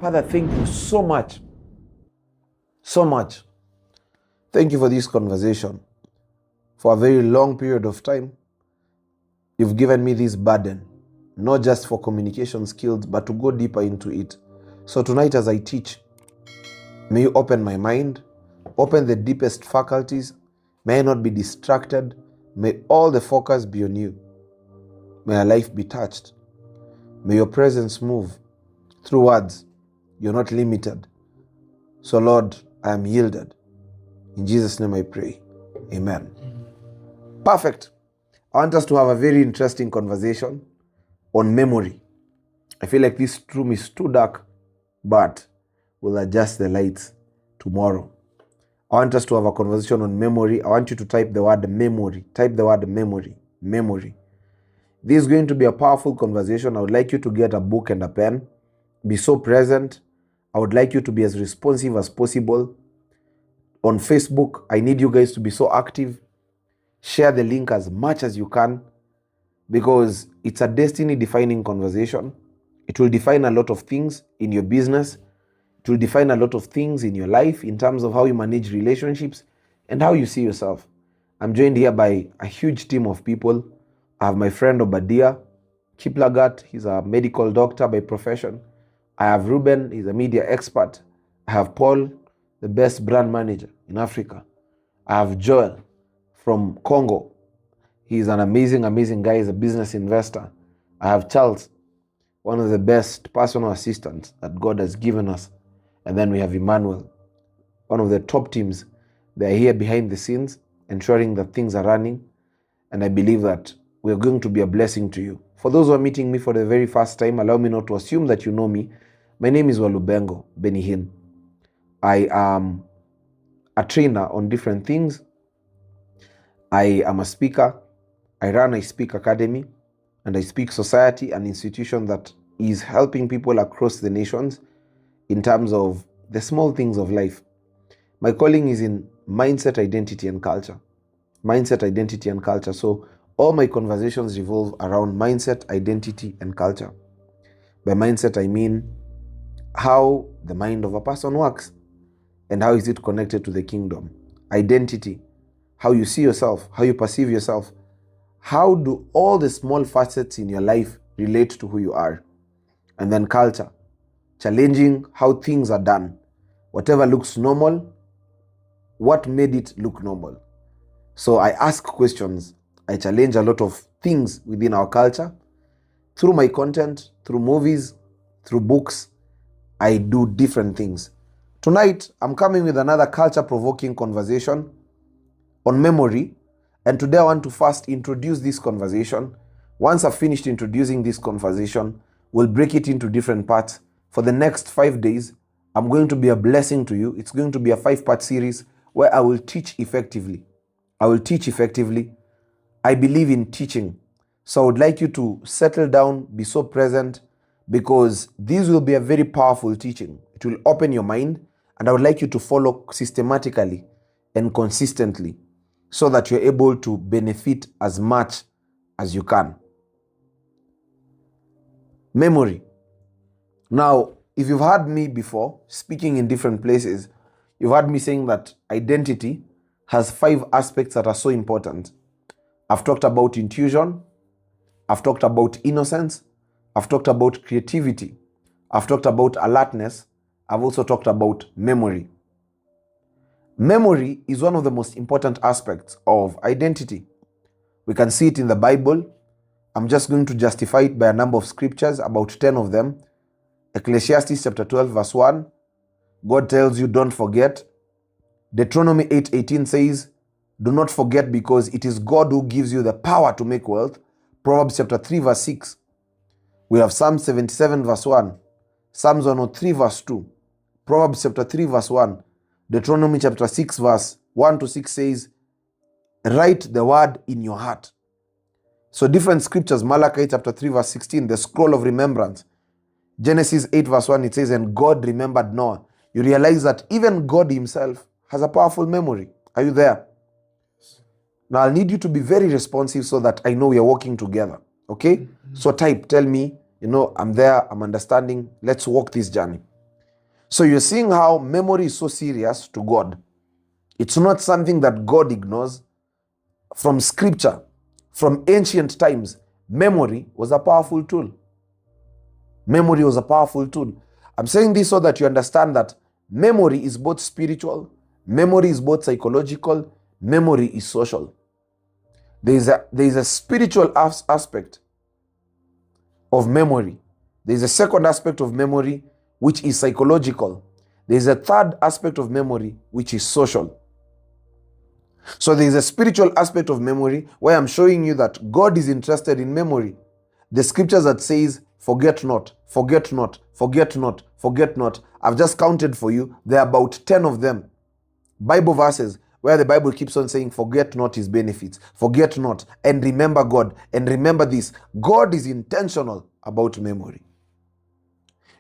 Father, thank you so much. So much. Thank you for this conversation. For a very long period of time, you've given me this burden, not just for communication skills, but to go deeper into it. So tonight as I teach, may you open my mind, open the deepest faculties. May I not be distracted. May all the focus be on you. May our life be touched. May your presence move through words. You're not limited. So Lord, I am yielded. In Jesus' name I pray. Amen. Perfect. I want us to have a very interesting conversation on memory. I feel like this room is too dark, but we'll adjust the lights tomorrow. I want us to have a conversation on memory. I want you to type the word memory. Type the word memory. Memory. This is going to be a powerful conversation. I would like you to get a book and a pen. Be so present. I would like you to be as responsive as possible. On Facebook, I need you guys to be so active. Share the link as much as you can, because it's a destiny-defining conversation. It will define a lot of things in your business. It will define a lot of things in your life in terms of how you manage relationships and how you see yourself. I'm joined here by a huge team of people. I have my friend Obadiah Kiplagat. He's a medical doctor by profession. I have Ruben. He's a media expert. I have Paul, the best brand manager in Africa. I have Joel from Congo. He's an amazing, amazing guy. He's a business investor. I have Charles, one of the best personal assistants that God has given us. And then we have Emmanuel, one of the top teams. They're here behind the scenes, ensuring that things are running. And I believe that we're going to be a blessing to you. For those who are meeting me for the very first time, allow me not to assume that you know me. My name is Walubengo Benihin. I am a trainer on different things. I am a speaker. I run a Speak Academy, and I Speak Society, an institution that is helping people across the nations in terms of the small things of life. My calling is in mindset, identity, and culture. Mindset, identity, and culture. So all my conversations revolve around mindset, identity, and culture. By mindset, I mean how the mind of a person works and how is it connected to the kingdom. Identity, how you see yourself, how you perceive yourself. How do all the small facets in your life relate to who you are? And then culture, challenging how things are done. Whatever looks normal, what made it look normal? So I ask questions. I challenge a lot of things within our culture. Through my content, through movies, through books, I do different things. Tonight, I'm coming with another culture-provoking conversation on memory. And today I want to first introduce this conversation. Once I've finished introducing this conversation, we'll break it into different parts. For the next 5 days, I'm going to be a blessing to you. It's going to be a 5-part series where I will teach effectively. I will teach effectively. I believe in teaching. So I would like you to settle down, be so present, because this will be a very powerful teaching. It will open your mind, and I would like you to follow systematically and consistently, so that you're able to benefit as much as you can. Memory. Now, if you've heard me before speaking in different places, you've heard me saying that identity has 5 aspects that are so important. I've talked about intuition. I've talked about innocence. I've talked about creativity. I've talked about alertness. I've also talked about memory. Memory is one of the most important aspects of identity. We can see it in the Bible. I'm just going to justify it by a number of scriptures, about 10 of them. Ecclesiastes chapter 12 verse 1, God tells you don't forget. Deuteronomy 8:18 says, do not forget, because it is God who gives you the power to make wealth. Proverbs chapter 3 verse 6. We have Psalm 77 verse 1, Psalms 103 verse 2, Proverbs chapter 3 verse 1, Deuteronomy chapter 6 verse 1 to 6 says, write the word in your heart. So different scriptures, Malachi chapter 3 verse 16, the scroll of remembrance. Genesis 8 verse 1, it says, and God remembered Noah. You realize that even God himself has a powerful memory. Are you there? Now I'll need you to be very responsive so that I know we are working together. Okay? So type, tell me, I'm there, I'm understanding. Let's walk this journey. So you're seeing how memory is so serious to God. It's not something that God ignores. From Scripture, from ancient times, memory was a powerful tool. Memory was a powerful tool. I'm saying this so that you understand that memory is both spiritual, memory is both psychological, memory is social. There is a spiritual aspect of memory. There is a second aspect of memory, which is psychological. There is a third aspect of memory, which is social. So there is a spiritual aspect of memory where I'm showing you that God is interested in memory. The scriptures that says, forget not, forget not, forget not, forget not. I've just counted for you. There are about 10 of them. Bible verses where the Bible keeps on saying, forget not his benefits, forget not, and remember God, and remember this. God is intentional about memory.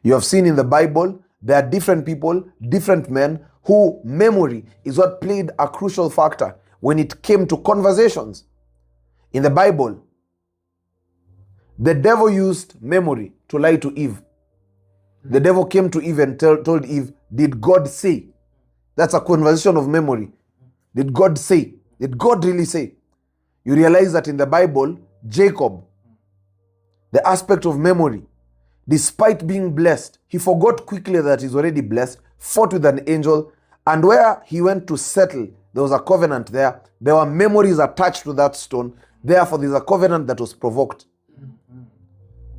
You have seen in the Bible, there are different people, different men, who memory is what played a crucial factor when it came to conversations. In the Bible, the devil used memory to lie to Eve. The devil came to Eve and told Eve, did God say? That's a conversation of memory. Did God say? Did God really say? You realize that in the Bible, Jacob, the aspect of memory, despite being blessed, he forgot quickly that he's already blessed, fought with an angel, and where he went to settle, there was a covenant there. There were memories attached to that stone. Therefore, there's a covenant that was provoked.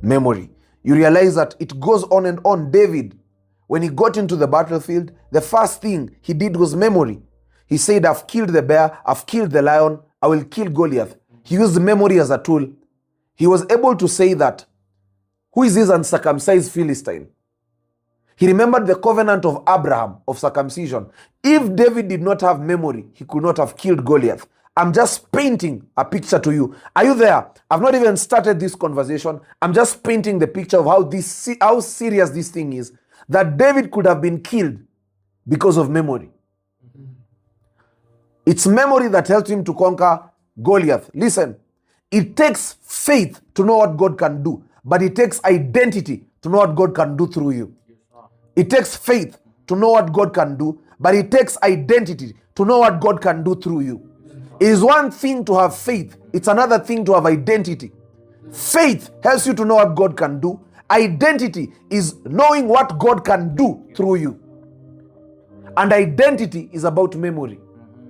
Memory. You realize that it goes on and on. David, when he got into the battlefield, the first thing he did was memory. He said, I've killed the bear, I've killed the lion, I will kill Goliath. He used memory as a tool. He was able to say that, who is this uncircumcised Philistine? He remembered the covenant of Abraham of circumcision. If David did not have memory, he could not have killed Goliath. I'm just painting a picture to you. Are you there? I've not even started this conversation. I'm just painting the picture of how serious this thing is. That David could have been killed because of memory. It's memory that helped him to conquer Goliath. Listen, it takes faith to know what God can do, but it takes identity to know what God can do through you. It takes faith to know what God can do, but it takes identity to know what God can do through you. It is one thing to have faith. It's another thing to have identity. Faith helps you to know what God can do. Identity is knowing what God can do through you. And identity is about memory.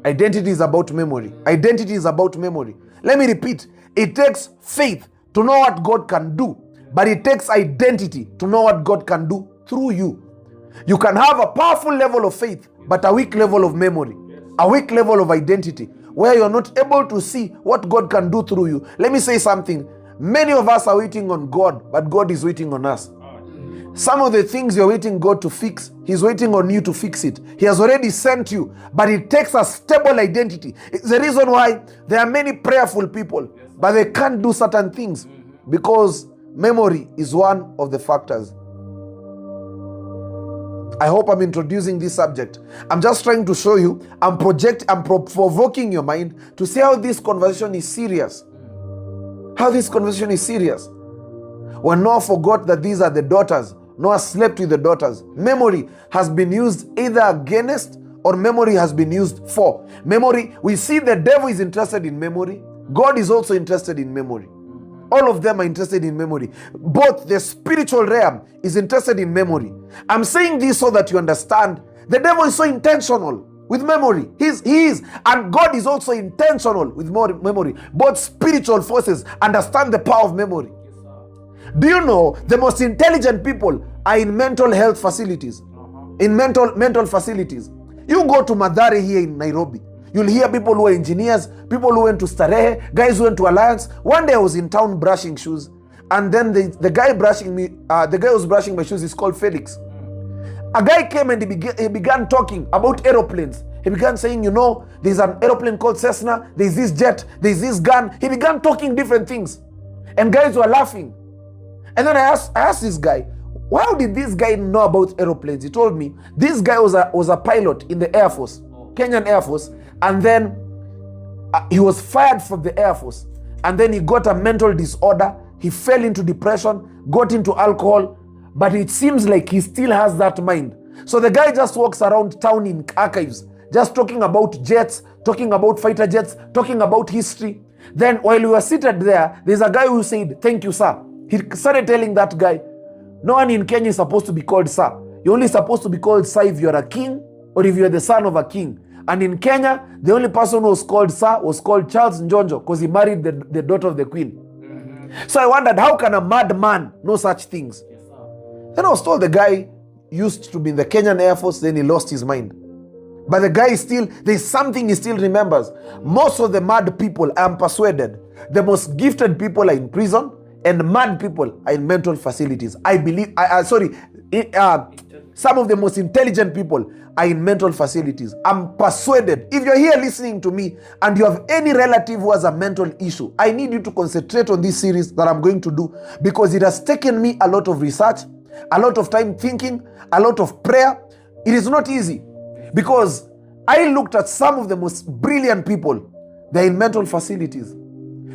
Identity is about memory. Identity is about memory. Let me repeat. It takes faith to know what God can do, but it takes identity to know what God can do through you. You can have a powerful level of faith, but a weak level of memory, a weak level of identity, where you're not able to see what God can do through you. Let me say something. Many of us are waiting on God, but God is waiting on us. Some of the things you're waiting God to fix, He's waiting on you to fix it. He has already sent you, but it takes a stable identity. It's the reason why there are many prayerful people, but they can't do certain things because memory is one of the factors. I hope I'm introducing this subject. I'm just trying to show you, I'm provoking your mind to see how this conversation is serious. How this conversation is serious. When Noah forgot that these are the daughters, Noah slept with the daughters. Memory has been used either against or memory has been used for. Memory, we see the devil is interested in memory. God is also interested in memory. All of them are interested in memory. Both the spiritual realm is interested in memory. I'm saying this so that you understand the devil is so intentional with memory. He is. And God is also intentional with memory. Both spiritual forces understand the power of memory. Do you know the most intelligent people are in mental health facilities? In mental facilities. You go to Mathare here in Nairobi. You'll hear people who are engineers, people who went to Starehe, guys who went to Alliance. One day I was in town brushing shoes, and then the guy who was brushing my shoes is called Felix. A guy came and he began talking about aeroplanes. He began saying, you know, there's an aeroplane called Cessna, there's this jet, there's this gun. He began talking different things, and guys were laughing. And then I asked this guy, how did this guy know about aeroplanes? He told me this guy was a pilot in the Air Force, Kenyan Air Force, and then he was fired from the Air Force, and then he got a mental disorder. He fell into depression, got into alcohol, but it seems like he still has that mind. So the guy just walks around town in archives, just talking about jets, talking about fighter jets, talking about history. Then while we were seated there, there's a guy who said, "Thank you, sir." He started telling that guy, "No one in Kenya is supposed to be called sir. You're only supposed to be called sir if you're a king or if you're the son of a king. And in Kenya, the only person who was called sir was called Charles Njonjo because he married the daughter of the queen." So I wondered, how can a madman know such things? Yes, then I was told the guy used to be in the Kenyan Air Force, then he lost his mind. But the guy there's something he still remembers. Most of the mad people, I am persuaded, the most gifted people are in prison and mad people are in mental facilities. I believe, some of the most intelligent people are in mental facilities. I'm persuaded. If you're here listening to me and you have any relative who has a mental issue, I need you to concentrate on this series that I'm going to do, because it has taken me a lot of research, a lot of time thinking, a lot of prayer. It is not easy, because I looked at some of the most brilliant people. They're in mental facilities.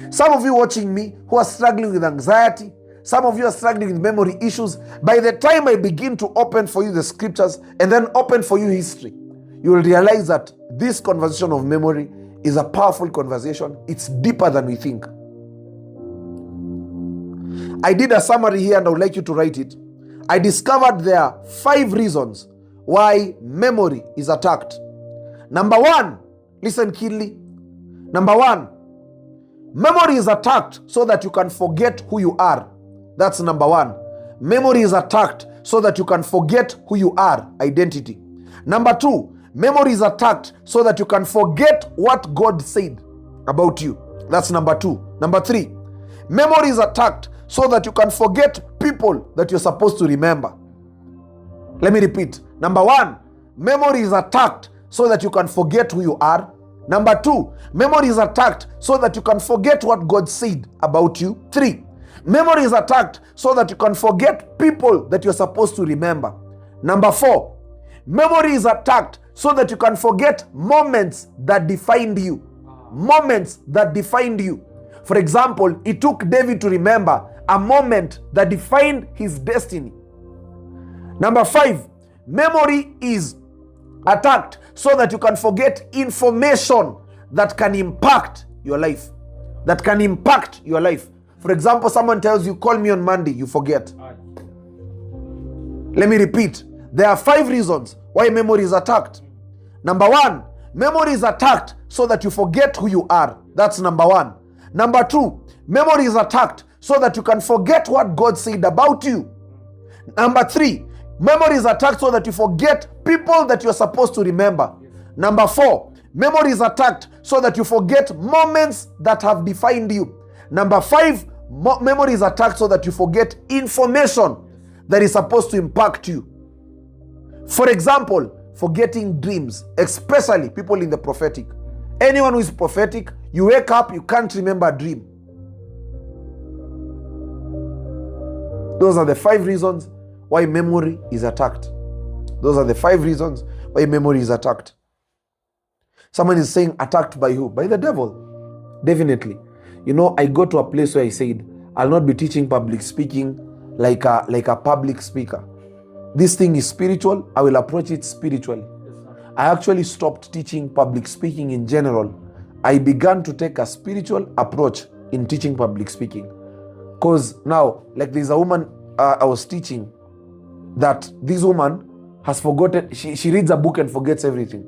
Some of you watching me who are struggling with anxiety, some of you are struggling with memory issues. By the time I begin to open for you the scriptures and then open for you history, you will realize that this conversation of memory is a powerful conversation. It's deeper than we think. I did a summary here and I would like you to write it. I discovered there are 5 reasons why memory is attacked. Number 1, listen keenly. Number 1, memory is attacked so that you can forget who you are. That's number 1. Memory is attacked so that you can forget who you are, identity. Number 2, memory is attacked so that you can forget what God said about you. That's number 2. Number 3, memory is attacked so that you can forget people that you're supposed to remember. Let me repeat. Number 1, memory is attacked so that you can forget who you are. Number 2, memory is attacked so that you can forget what God said about you. 3, memory is attacked so that you can forget people that you're supposed to remember. Number 4, memory is attacked so that you can forget moments that defined you. Moments that defined you. For example, it took David to remember a moment that defined his destiny. Number 5, memory is attacked so that you can forget information that can impact your life. That can impact your life. For example, someone tells you, "Call me on Monday," you forget. Let me repeat. There are 5 reasons why memory is attacked. Number 1, memory is attacked so that you forget who you are. That's number 1. Number 2, memory is attacked so that you can forget what God said about you. Number 3, memory is attacked so that you forget people that you're supposed to remember. Number 4, memory is attacked so that you forget moments that have defined you. Number 5, memory is attacked so that you forget information that is supposed to impact you. For example, forgetting dreams, especially people in the prophetic. Anyone who is prophetic, you wake up, you can't remember a dream. Those are the 5 reasons why memory is attacked. Those are the 5 reasons why memory is attacked. Someone is saying, attacked by who? By the devil. Definitely. You know, I go to a place where I said, I'll not be teaching public speaking like a public speaker. This thing is spiritual. I will approach it spiritually. I actually stopped teaching public speaking in general. I began to take a spiritual approach in teaching public speaking. Because now, like there's a woman I was teaching, that this woman has forgotten, she reads a book and forgets everything.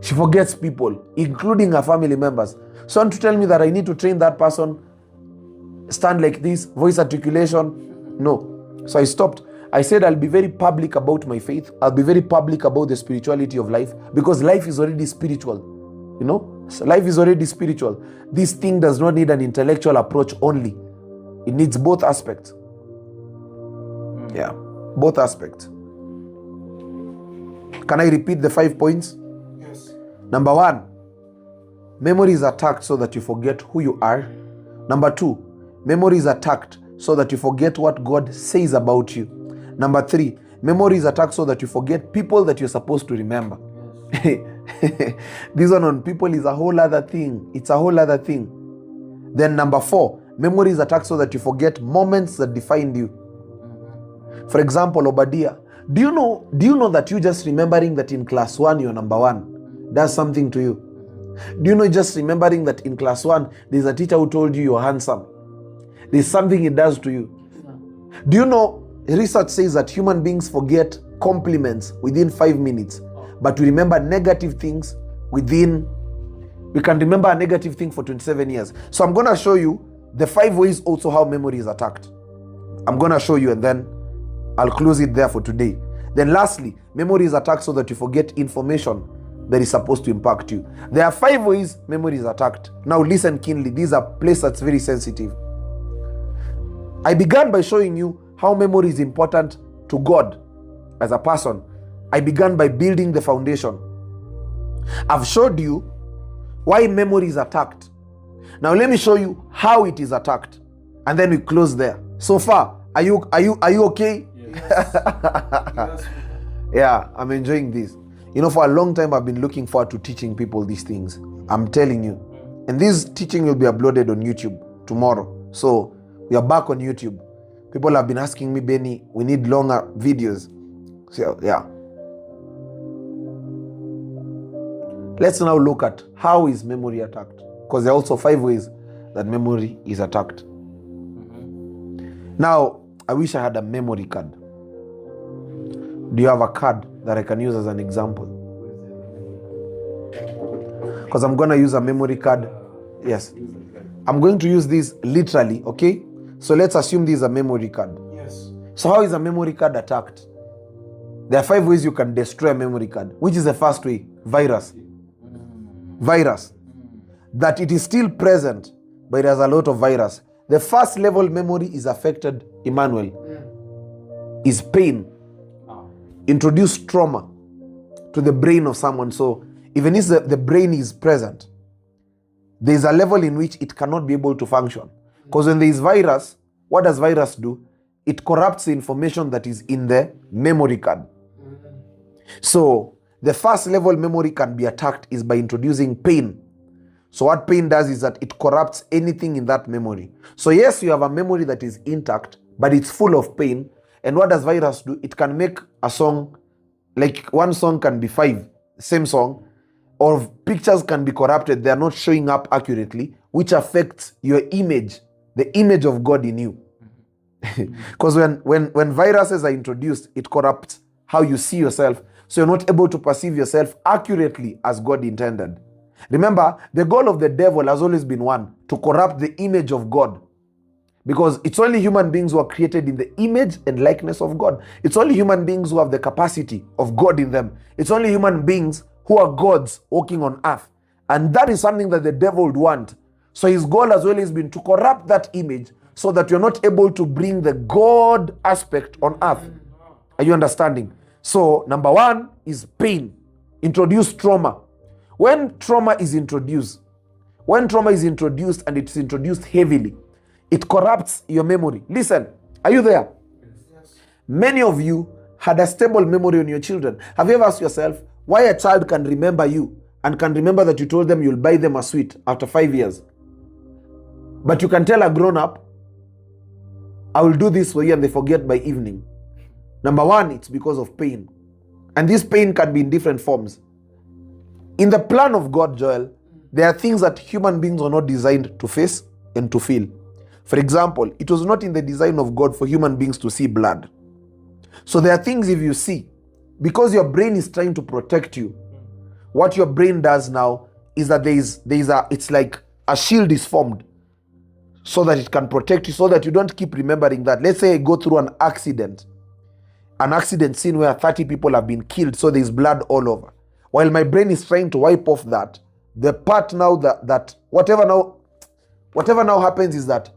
She forgets people, including her family members. So want to tell me that I need to train that person, stand like this, voice articulation? No. So I stopped. I said I'll be very public about my faith. I'll be very public about the spirituality of life, because life is already spiritual. You know, so life is already spiritual. This thing does not need an intellectual approach only. It needs both aspects. Yeah, both aspects. Can I repeat the 5 points? Yes. Number 1, memory is attacked so that you forget who you are. Number 2, memory is attacked so that you forget what God says about you. Number 3, memory is attacked so that you forget people that you're supposed to remember. Yes. This one on people is a whole other thing. It's a whole other thing. Then number 4, memory is attacked so that you forget moments that defined you. For example, Obadiah, Do you know that you just remembering that in class 1 you're number 1 does something to you? Do you know just remembering that in class 1 there's a teacher who told you you're handsome? There's something it does to you. Do you know research says that human beings forget compliments within 5 minutes, but we remember negative things we can remember a negative thing for 27 years. So I'm going to show you the 5 ways also how memory is attacked. I'm going to show you and then I'll close it there for today. Then lastly, memory is attacked so that you forget information that is supposed to impact you. There are 5 ways memory is attacked. Now listen keenly. These are places that's very sensitive. I began by showing you how memory is important to God as a person. I began by building the foundation. I've showed you why memory is attacked. Now let me show you how it is attacked, and then we close there. So far, are you okay? Yes. Yes. Yeah, I'm enjoying this. For a long time I've been looking forward to teaching people these things. I'm telling you. And this teaching will be uploaded on YouTube tomorrow. So we are back on YouTube. People have been asking me, Benny, we need longer videos. So yeah. Let's now look at how is memory attacked. Because there are also 5 ways that memory is attacked. Now, I wish I had a memory card. Do you have a card that I can use as an example? Because I'm going to use a memory card. Yes. I'm going to use this literally, okay? So let's assume this is a memory card. Yes. So how is a memory card attacked? There are 5 ways you can destroy a memory card. Which is the first way? Virus. Virus. That it is still present, but it has a lot of virus. The first level memory is affected, Emmanuel, is pain. Introduce trauma to the brain of someone. So even if the brain is present, there is a level in which it cannot be able to function. Because when there is virus, what does virus do? It corrupts the information that is in the memory card. So the first level memory can be attacked is by introducing pain. So what pain does is that it corrupts anything in that memory. So yes, you have a memory that is intact, but it's full of pain. And what does virus do? It can make a song, like one song can be 5, same song, or pictures can be corrupted. They are not showing up accurately, which affects your image, the image of God in you. Because when viruses are introduced, it corrupts how you see yourself. So you're not able to perceive yourself accurately as God intended. Remember, the goal of the devil has always been one, to corrupt the image of God. Because it's only human beings who are created in the image and likeness of God. It's only human beings who have the capacity of God in them. It's only human beings who are gods walking on earth. And that is something that the devil would want. So his goal has always been to corrupt that image so that you're not able to bring the God aspect on earth. Are you understanding? So number 1 is pain. Introduce trauma. When trauma is introduced and it's introduced heavily, it corrupts your memory. Listen, are you there? Yes. Many of you had a stable memory on your children. Have you ever asked yourself why a child can remember you and can remember that you told them you'll buy them a sweet after 5 years? But you can tell a grown-up, I will do this for you, and they forget by evening. Number 1, it's because of pain. And this pain can be in different forms. In the plan of God, Joel, there are things that human beings are not designed to face and to feel. For example, it was not in the design of God for human beings to see blood. So there are things if you see, because your brain is trying to protect you, what your brain does now is that it's like a shield is formed so that it can protect you, so that you don't keep remembering that. Let's say I go through an accident scene where 30 people have been killed, so there's blood all over. While my brain is trying to wipe off that, the part now that whatever now happens is that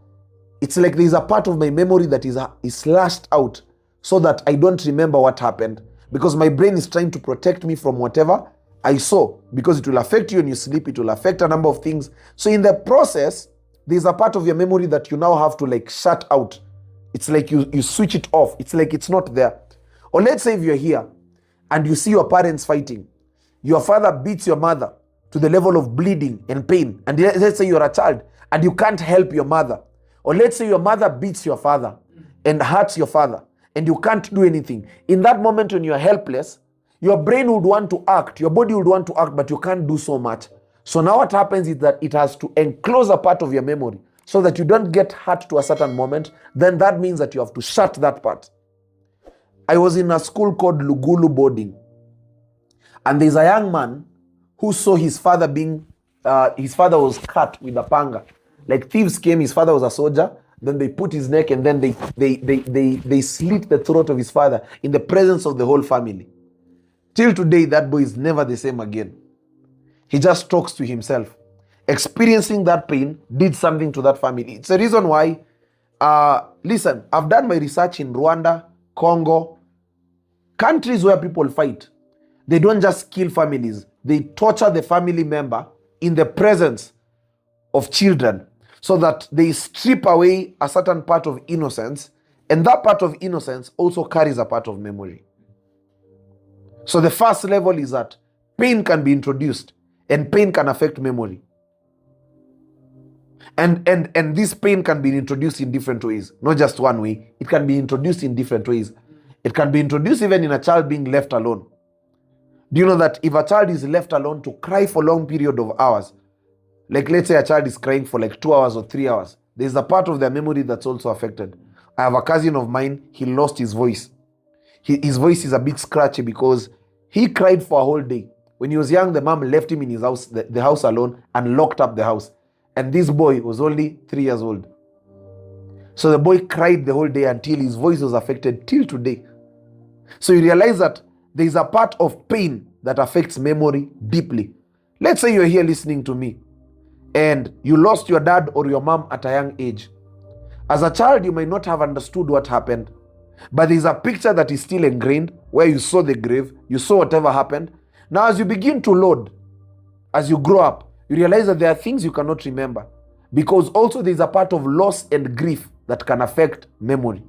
it's like there's a part of my memory that is slashed out so that I don't remember what happened, because my brain is trying to protect me from whatever I saw, because it will affect you when you sleep, it will affect a number of things. So in the process, there's a part of your memory that you now have to like shut out. It's like you switch it off. It's like it's not there. Or let's say if you're here and you see your parents fighting, your father beats your mother to the level of bleeding and pain, and let's say you're a child and you can't help your mother. Or let's say your mother beats your father and hurts your father, and you can't do anything. In that moment when you are helpless, your brain would want to act, your body would want to act, but you can't do so much. So now what happens is that it has to enclose a part of your memory so that you don't get hurt to a certain moment. Then that means that you have to shut that part. I was in a school called Lugulu boarding, and there's a young man who saw his father his father was cut with a panga. Like thieves came, his father was a soldier, then they put his neck and then they slit the throat of his father in the presence of the whole family. Till today, that boy is never the same again. He just talks to himself. Experiencing that pain did something to that family. It's the reason why, listen, I've done my research in Rwanda, Congo, countries where people fight. They don't just kill families. They torture the family member in the presence of children so that they strip away a certain part of innocence. And that part of innocence also carries a part of memory. So the first level is that pain can be introduced and pain can affect memory. And this pain can be introduced in different ways, not just one way. It can be introduced in different ways. It can be introduced even in a child being left alone. Do you know that if a child is left alone to cry for a long period of hours, like let's say a child is crying for like 2 hours or 3 hours, there's a part of their memory that's also affected. I have a cousin of mine, he lost his voice. His voice is a bit scratchy because he cried for a whole day. When he was young, the mom left him in his house, the house alone, and locked up the house. And this boy was only 3 years old. So the boy cried the whole day until his voice was affected till today. So you realize that there is a part of pain that affects memory deeply. Let's say you're here listening to me and you lost your dad or your mom at a young age. As a child, you might not have understood what happened, but there's a picture that is still ingrained where you saw the grave, you saw whatever happened. Now, as you begin to load, as you grow up, you realize that there are things you cannot remember because also there's a part of loss and grief that can affect memory.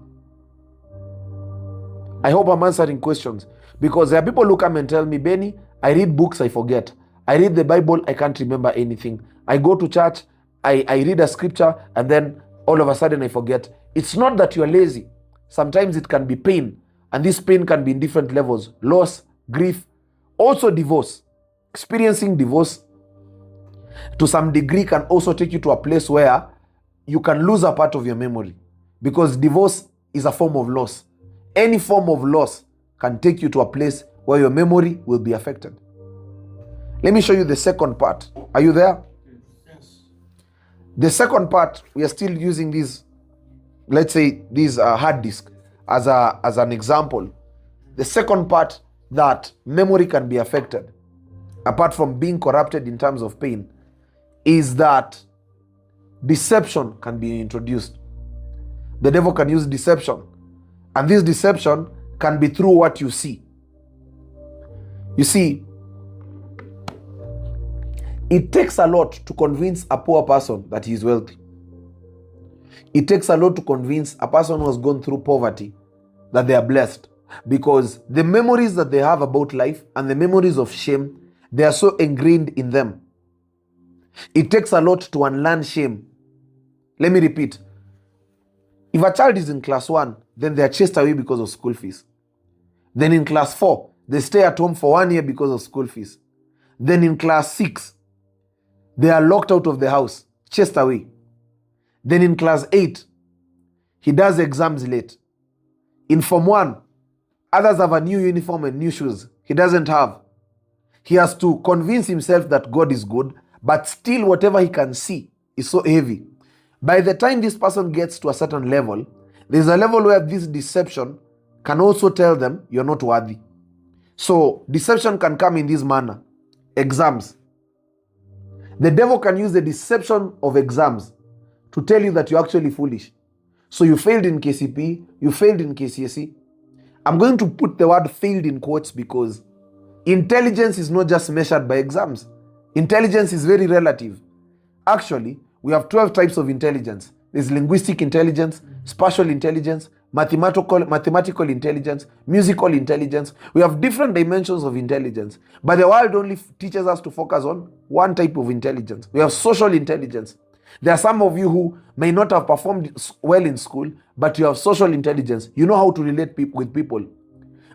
I hope I'm answering questions because there are people who come and tell me, Benny, I read books, I forget. I read the Bible, I can't remember anything. I go to church, I read a scripture, and then all of a sudden I forget. It's not that you're lazy. Sometimes it can be pain, and this pain can be in different levels. Loss, grief, also divorce. Experiencing divorce to some degree can also take you to a place where you can lose a part of your memory because divorce is a form of loss. Any form of loss can take you to a place where your memory will be affected. Let me show you the second part. Are you there? Yes. The second part, we are still using these, let's say, these hard disk as an example. The second part that memory can be affected, apart from being corrupted in terms of pain, is that deception can be introduced. The devil can use deception. And this deception can be through what you see. You see, it takes a lot to convince a poor person that he is wealthy. It takes a lot to convince a person who has gone through poverty that they are blessed, because the memories that they have about life and the memories of shame, they are so ingrained in them. It takes a lot to unlearn shame. Let me repeat. If a child is in class 1, then they are chased away because of school fees. Then in class 4, they stay at home for 1 year because of school fees. Then in class 6, they are locked out of the house, chased away. Then in class 8, he does exams late. In Form 1, others have a new uniform and new shoes. He doesn't have. He has to convince himself that God is good, but still whatever he can see is so heavy. By the time this person gets to a certain level, there's a level where this deception can also tell them you're not worthy. So deception can come in this manner. Exams. The devil can use the deception of exams to tell you that you're actually foolish. So you failed in KCP, you failed in KCSE. I'm going to put the word failed in quotes because intelligence is not just measured by exams. Intelligence is very relative. Actually, we have 12 types of intelligence. There's linguistic intelligence, spatial intelligence, mathematical intelligence, musical intelligence. We have different dimensions of intelligence, but the world only teaches us to focus on one type of intelligence. We have social intelligence. There are some of you who may not have performed well in school, but you have social intelligence. You know how to relate with people.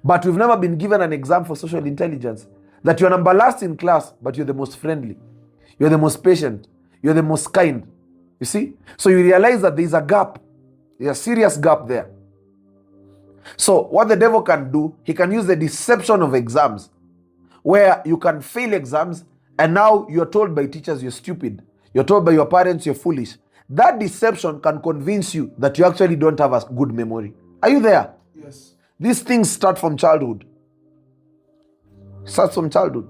But we've never been given an exam for social intelligence. That you're number last in class, but you're the most friendly. You're the most patient. You're the most kind. You see? So you realize that there's a gap. There's a serious gap there. So what the devil can do, he can use the deception of exams, where you can fail exams and now you're told by teachers you're stupid. You're told by your parents you're foolish. That deception can convince you that you actually don't have a good memory. Are you there? Yes. These things start from childhood. Starts from childhood.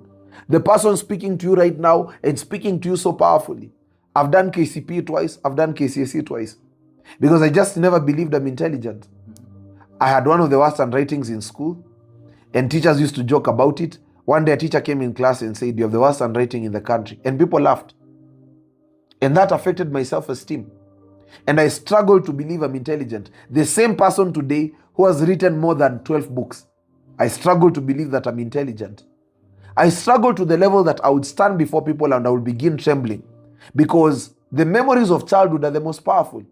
The person speaking to you right now and speaking to you so powerfully. I've done KCP twice. I've done KCSE twice. Because I just never believed I'm intelligent. I had one of the worst handwritings in school. And teachers used to joke about it. One day a teacher came in class and said, you have the worst handwriting in the country. And people laughed. And that affected my self-esteem. And I struggled to believe I'm intelligent. The same person today who has written more than 12 books. I struggle to believe that I'm intelligent. I struggle to the level that I would stand before people and I would begin trembling. Because the memories of childhood are the most powerful.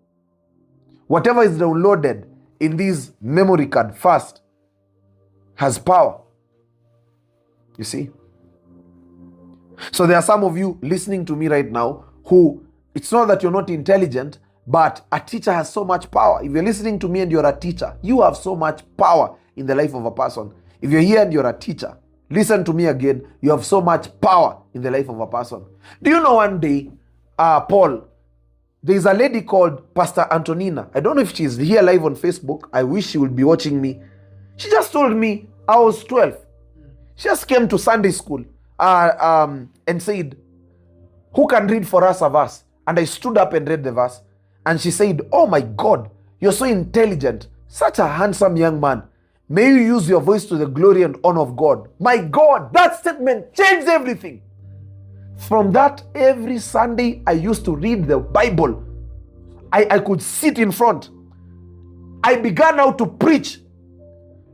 Whatever is downloaded in this memory card first has power. You see? So there are some of you listening to me right now who, it's not that you're not intelligent, but a teacher has so much power. If you're listening to me and you're a teacher, you have so much power in the life of a person. If you're here and you're a teacher, listen to me again. You have so much power in the life of a person. Do you know one day, Paul, there's a lady called Pastor Antonina. I don't know if she's here live on Facebook. I wish she would be watching me. She just told me I was 12. She just came to Sunday school and said, who can read for us a verse? And I stood up and read the verse. And she said, oh my God, you're so intelligent. Such a handsome young man. May you use your voice to the glory and honor of God. My God, that statement changed everything. From that, every Sunday, I used to read the Bible. I could sit in front. I began now to preach.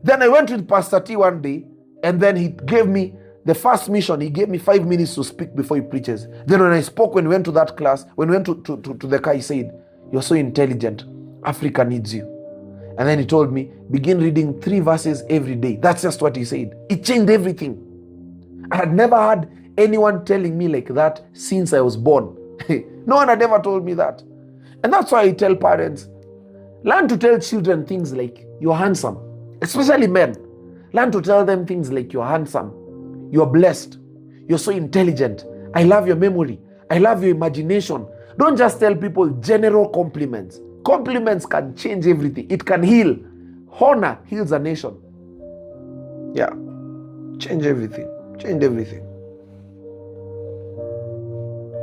Then I went with Pastor T one day, and then he gave me the first mission. He gave me 5 minutes to speak before he preaches. Then when I spoke, when we went to that class, when we went to the car, he said, you're so intelligent. Africa needs you. And then he told me, begin reading 3 verses every day. That's just what he said. It changed everything. I had never had anyone telling me like that since I was born. No one had ever told me that. And that's why I tell parents, learn to tell children things like, you're handsome. Especially men. Learn to tell them things like, you're handsome. You're blessed. You're so intelligent. I love your memory. I love your imagination. Don't just tell people general compliments. Compliments can change everything. It can heal. Honor heals a nation. Yeah. Change everything. Change everything.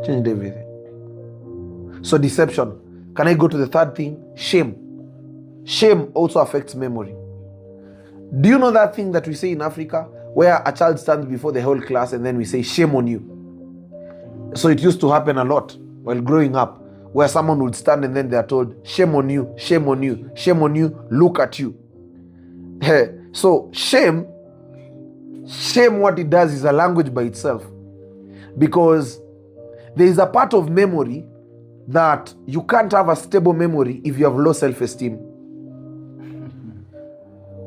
Change everything. So deception. Can I go to the third thing? Shame. Shame also affects memory. Do you know that thing that we say in Africa where a child stands before the whole class and then we say, shame on you? So it used to happen a lot while growing up, where someone would stand and then they are told, shame on you, shame on you, shame on you, look at you. So shame, what it does is a language by itself. Because there is a part of memory that you can't have a stable memory if you have low self-esteem.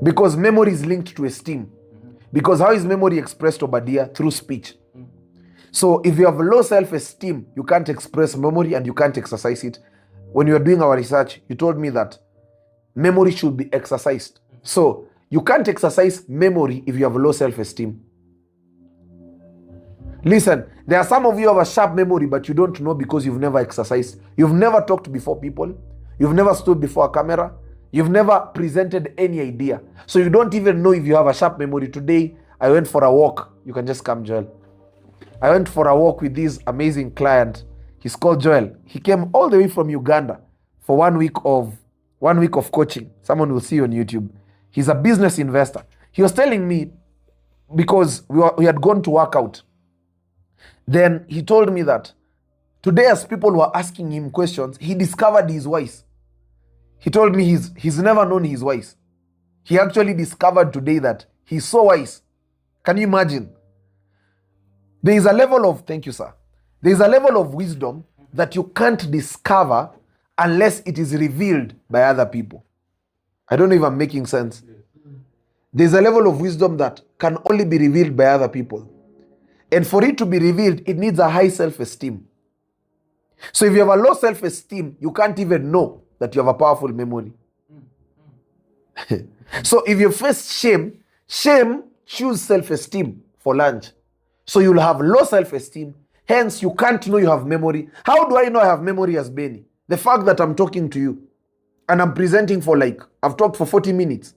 Because memory is linked to esteem. Because how is memory expressed, Obadiah? Through speech. So if you have low self-esteem, you can't express memory and you can't exercise it. When you were doing our research, you told me that memory should be exercised. So you can't exercise memory if you have low self-esteem. Listen, there are some of you who have a sharp memory, but you don't know because you've never exercised. You've never talked before people. You've never stood before a camera. You've never presented any idea. So you don't even know if you have a sharp memory. Today, I went for a walk. You can just come, Joel. I went for a walk with this amazing client. He's called Joel. He came all the way from Uganda for 1 week of coaching. Someone will see on YouTube. He's a business investor. He was telling me, because we had gone to work out. Then he told me that today, as people were asking him questions, he discovered his voice. He told me he's never known his voice. He actually discovered today that he's so wise. Can you imagine? There is a level of, thank you, sir. There is a level of wisdom that you can't discover unless it is revealed by other people. I don't know if I'm making sense. There's a level of wisdom that can only be revealed by other people. And for it to be revealed, it needs a high self-esteem. So if you have a low self-esteem, you can't even know that you have a powerful memory. So if you face shame, shame choose self-esteem for lunch. So you'll have low self-esteem, hence you can't know you have memory. How do I know I have memory as Benny? The fact that I'm talking to you and I'm presenting for I've talked for 40 minutes.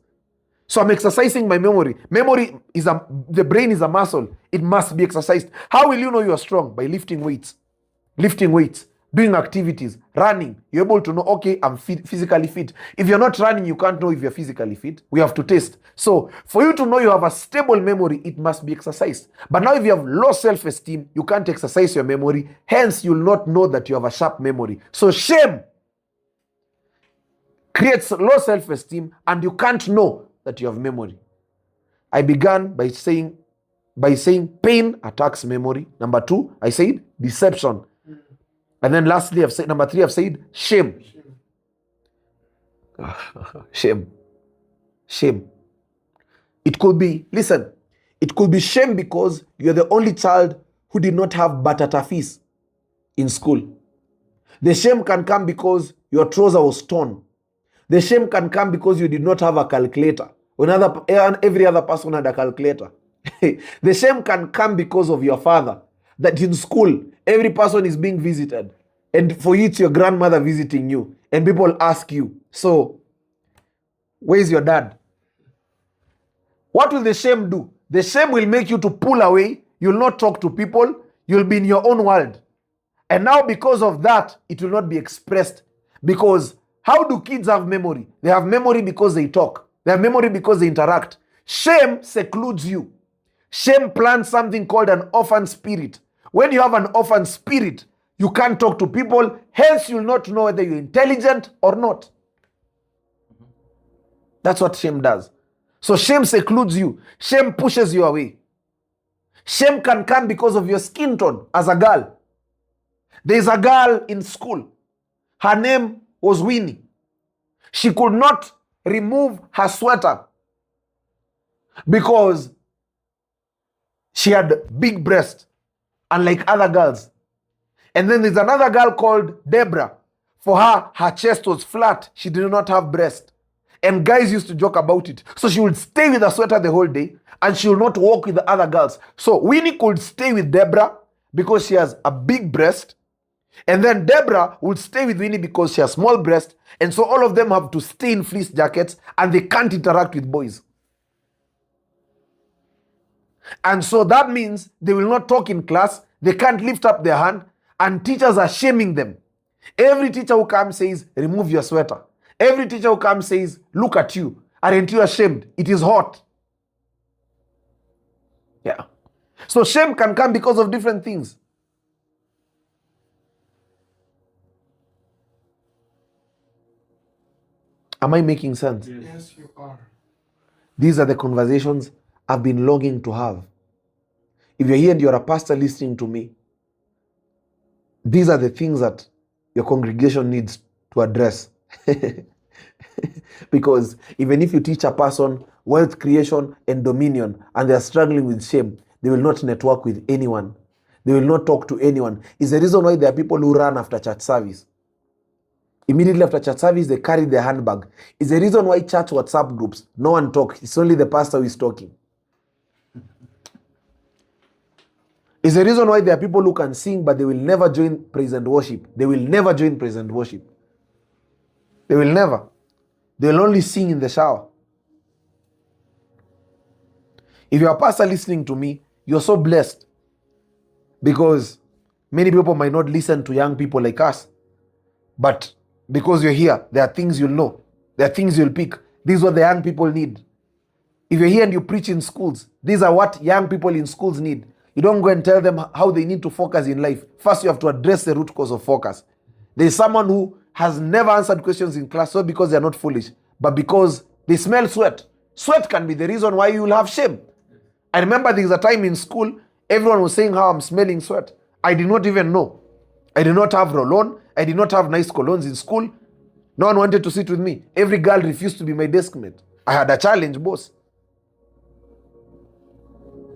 So I'm exercising my memory. Memory is the brain is a muscle. It must be exercised. How will you know you are strong? By lifting weights. Lifting weights, doing activities, running. You're able to know, okay, I'm physically fit. If you're not running, you can't know if you're physically fit. We have to test. So for you to know you have a stable memory, it must be exercised. But now if you have low self-esteem, you can't exercise your memory. Hence, you'll not know that you have a sharp memory. So shame creates low self-esteem and you can't know that you have memory. I began by saying pain attacks memory. Number 2, I said deception. And then lastly, number 3, I've said shame. Shame. Shame. It could be shame because you're the only child who did not have batata fees in school. The shame can come because your trouser was torn. The shame can come because you did not have a calculator. Every other person had a calculator. The shame can come because of your father. That in school, every person is being visited. And for you, it's your grandmother visiting you. And people ask you, so, where's your dad? What will the shame do? The shame will make you to pull away. You'll not talk to people. You'll be in your own world. And now because of that, it will not be expressed. Because how do kids have memory? They have memory because they talk. They have memory because they interact. Shame secludes you. Shame plants something called an orphan spirit. When you have an orphan spirit, you can't talk to people. Hence, you'll not know whether you're intelligent or not. That's what shame does. So shame secludes you. Shame pushes you away. Shame can come because of your skin tone as a girl. There's a girl in school. Her name was Winnie. She could not remove her sweater because she had big breasts, unlike other girls. And then there's another girl called Deborah. For her, her chest was flat. She did not have breast. And guys used to joke about it. So she would stay with a sweater the whole day and she would not walk with the other girls. So Winnie could stay with Deborah because she has a big breast. And then Deborah would stay with Winnie because she has small breast. And so all of them have to stay in fleece jackets and they can't interact with boys. And so that means they will not talk in class. They can't lift up their hand and teachers are shaming them. Every teacher who comes says, remove your sweater. Every teacher who comes says, look at you. Aren't you ashamed? It is hot. Yeah. So shame can come because of different things. Am I making sense? Yes, you are. These are the conversations I've been longing to have. If you're here and you're a pastor listening to me, these are the things that your congregation needs to address. Because even if you teach a person wealth creation and dominion and they are struggling with shame, they will not network with anyone. They will not talk to anyone. It's the reason why there are people who run after church service. Immediately after church service, they carry their handbag. It's the reason why church WhatsApp groups, no one talks. It's only the pastor who is talking. It's the reason why there are people who can sing, but they will never join praise and worship. They will never join praise and worship. They will never. They will only sing in the shower. If you're a pastor listening to me, you're so blessed. Because many people might not listen to young people like us. But because you're here, there are things you'll know. There are things you'll pick. This is what the young people need. If you're here and you preach in schools, these are what young people in schools need. You don't go and tell them how they need to focus in life. First, you have to address the root cause of focus. There's someone who has never answered questions in class, not because they're not foolish, but because they smell sweat. Sweat can be the reason why you will have shame. I remember there was a time in school, everyone was saying how I'm smelling sweat. I did not even know. I did not have roll-on. I did not have nice colognes in school. No one wanted to sit with me. Every girl refused to be my desk mate. I had a challenge, boss.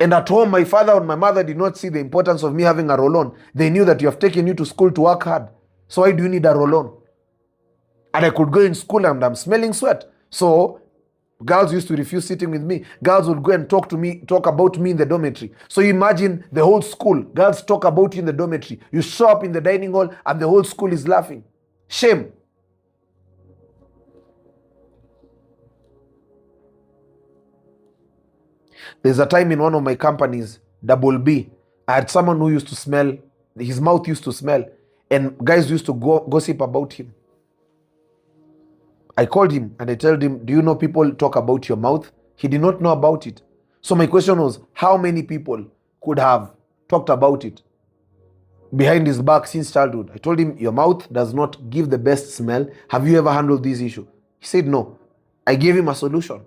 And at home, my father and my mother did not see the importance of me having a roll-on. They knew that you have taken you to school to work hard. So why do you need a roll-on? And I could go in school and I'm smelling sweat. So girls used to refuse sitting with me. Girls would go and talk about me in the dormitory. So you imagine the whole school, girls talk about you in the dormitory. You show up in the dining hall and the whole school is laughing. Shame. There's a time in one of my companies, Double B, I had someone who used to smell, his mouth used to smell, and guys used to gossip about him. I called him and I told him, do you know people talk about your mouth? He did not know about it. So my question was, how many people could have talked about it behind his back since childhood? I told him, your mouth does not give the best smell. Have you ever handled this issue? He said no. I gave him a solution.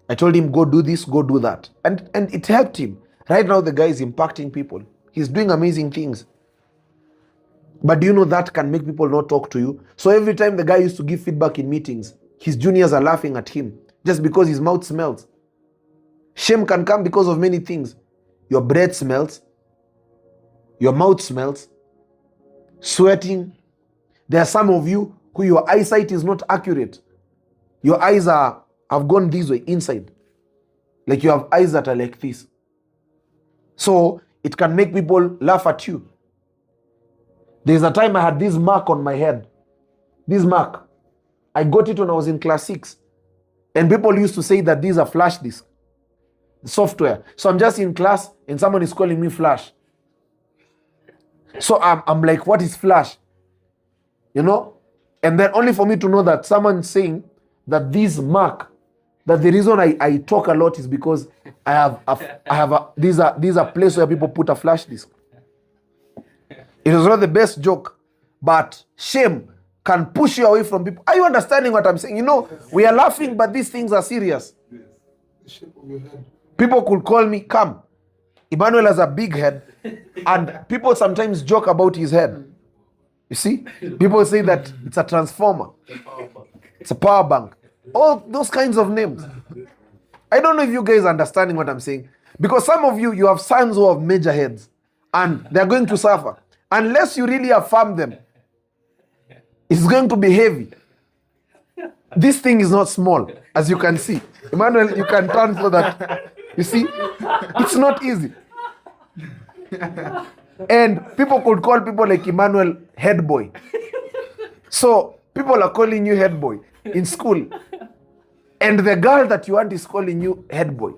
I told him, go do this, go do that. And it helped him. Right now, the guy is impacting people. He's doing amazing things. But do you know that can make people not talk to you? So every time the guy used to give feedback in meetings, his juniors are laughing at him just because his mouth smells. Shame can come because of many things. Your breath smells. Your mouth smells. Sweating. There are some of you who your eyesight is not accurate. Your eyes have gone this way, inside. Like you have eyes that are like this. So it can make people laugh at you. There's a time I had this mark on my head. This mark. I got it when I was in class 6. And people used to say that these are flash disk software. So I'm just in class and someone is calling me flash. So I'm like, what is flash? You know? And then only for me to know that someone's saying that this mark, that the reason I talk a lot is because I have these are places where people put a flash disk. It was not the best joke, but shame can push you away from people. Are you understanding what I'm saying? You know, we are laughing, but these things are serious. Yes. The shape of your head. People could call me, come. Emmanuel has a big head, and people sometimes joke about his head. You see? People say that it's a transformer. It's a power bank. All those kinds of names. I don't know if you guys are understanding what I'm saying. Because some of you have sons who have major heads, and they're going to suffer. Unless you really affirm them, it's going to be heavy. This thing is not small, as you can see. Emmanuel, you can turn so that, you see, it's not easy. And people could call people like Emmanuel head boy. So people are calling you head boy in school. And the girl that you want is calling you head boy.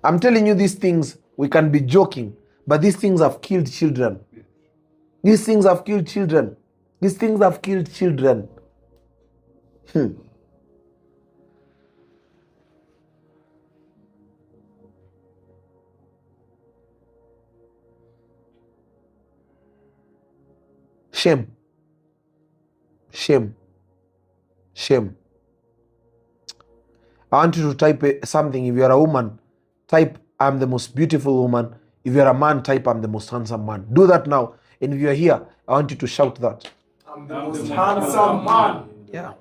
I'm telling you these things, we can be joking, but these things have killed children. These things have killed children. These things have killed children. Shame. Shame. Shame. I want you to type something. If you're a woman, type, I'm the most beautiful woman. If you're a man, type, I'm the most handsome man. Do that now. And if you're here, I want you to shout that. I'm the most handsome man. Yeah.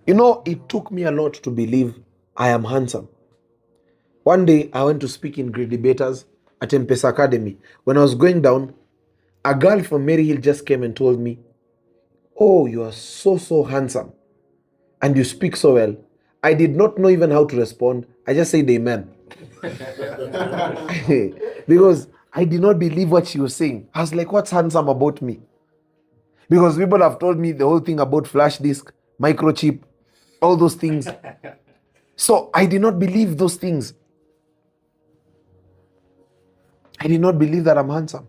You know, it took me a lot to believe I am handsome. One day, I went to speak in grade debaters at M-Pesa Academy. When I was going down, a girl from Maryhill just came and told me, oh, you are so handsome. And you speak so well. I did not know even how to respond. I just said amen. Because I did not believe what she was saying. I was like, what's handsome about me? Because people have told me the whole thing about flash disk, microchip, all those things. So I did not believe those things. I did not believe that I'm handsome.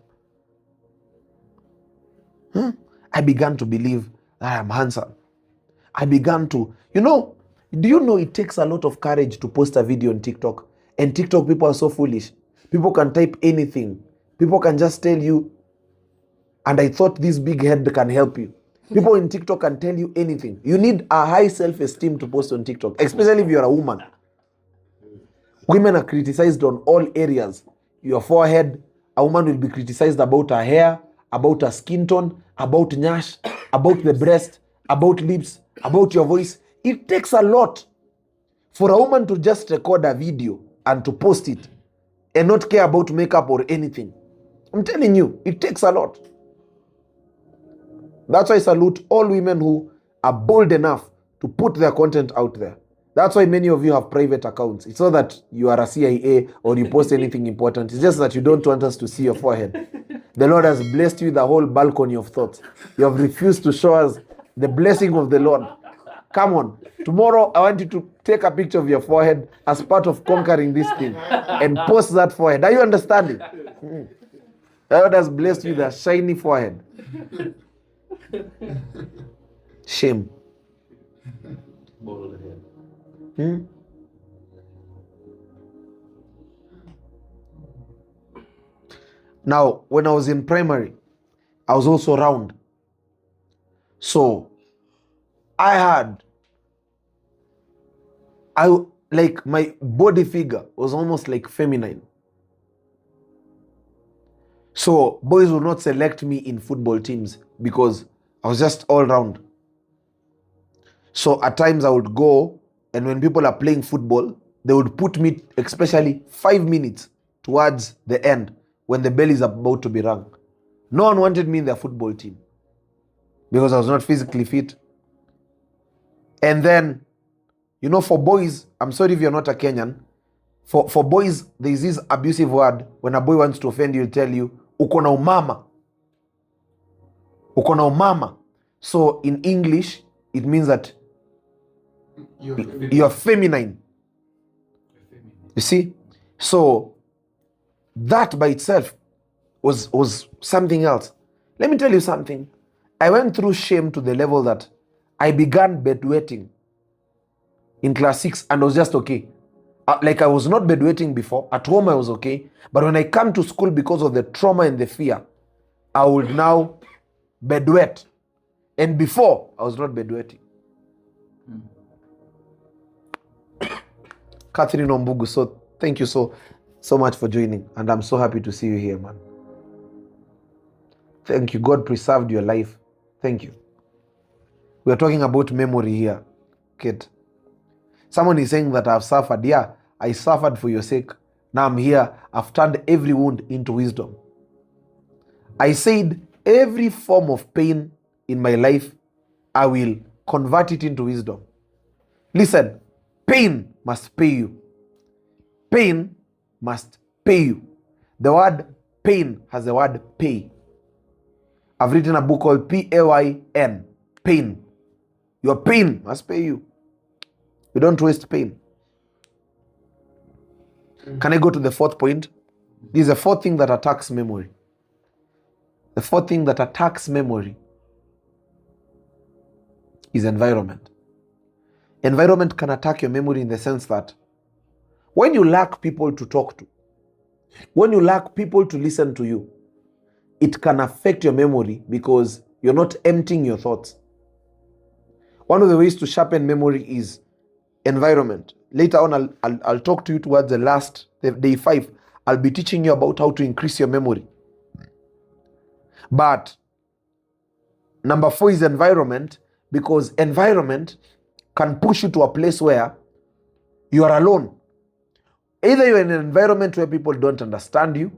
I began to believe that I'm handsome. I began to, do you know it takes a lot of courage to post a video on TikTok? And TikTok people are so foolish. People can type anything. People can just tell you, and I thought this big head can help you. People in TikTok can tell you anything. You need a high self-esteem to post on TikTok, especially if you're a woman. Women are criticized on all areas. Your forehead, a woman will be criticized about her hair, about her skin tone, about nyash, about the breast, about lips, about your voice. It takes a lot for a woman to just record a video and to post it and not care about makeup or anything. I'm telling you, it takes a lot. That's why I salute all women who are bold enough to put their content out there. That's why many of you have private accounts. It's not that you are a CIA or you post anything important. It's just that you don't want us to see your forehead. The Lord has blessed you with the whole balcony of thoughts. You have refused to show us the blessing of the Lord. Come on. Tomorrow, I want you to take a picture of your forehead as part of conquering this thing and post that forehead. Are you understanding? The Lord has blessed you with a shiny forehead. Shame. Now, when I was in primary, I was also round. So, I like my body figure was almost like feminine. So, boys would not select me in football teams because I was just all round. So, at times I would go, and when people are playing football, they would put me, especially 5 minutes towards the end when the bell is about to be rung. No one wanted me in their football team because I was not physically fit. And then, you know, for boys, I'm sorry if you're not a Kenyan, for boys, there's this abusive word. When a boy wants to offend you, he'll tell you, uko na umama. Uko na umama. So in English, it means that you're feminine. You see? So that by itself was something else. Let me tell you something. I went through shame to the level that I began bedwetting in class 6 and I was just okay. Like I was not bedwetting before. At home I was okay. But when I come to school because of the trauma and the fear, I would now bedwet. And before, I was not bedwetting. Catherine Ombugu, so thank you so much for joining. And I'm so happy to see you here, man. Thank you. God preserved your life. Thank you. We're talking about memory here, kid. Someone is saying that I've suffered. Yeah, I suffered for your sake. Now I'm here. I've turned every wound into wisdom. I said every form of pain in my life, I will convert it into wisdom. Listen, pain must pay you. Pain must pay you. The word pain has the word pay. I've written a book called P-A-Y-N, pain. Your pain must pay you. You don't waste pain. Can I go to the fourth point? This is the fourth thing that attacks memory. The fourth thing that attacks memory is environment. Environment can attack your memory in the sense that when you lack people to talk to, when you lack people to listen to you, it can affect your memory because you're not emptying your thoughts. One of the ways to sharpen memory is environment. Later on, I'll talk to you towards the day 5. I'll be teaching you about how to increase your memory. But number 4 is environment, because environment can push you to a place where you are alone. Either you're in an environment where people don't understand you,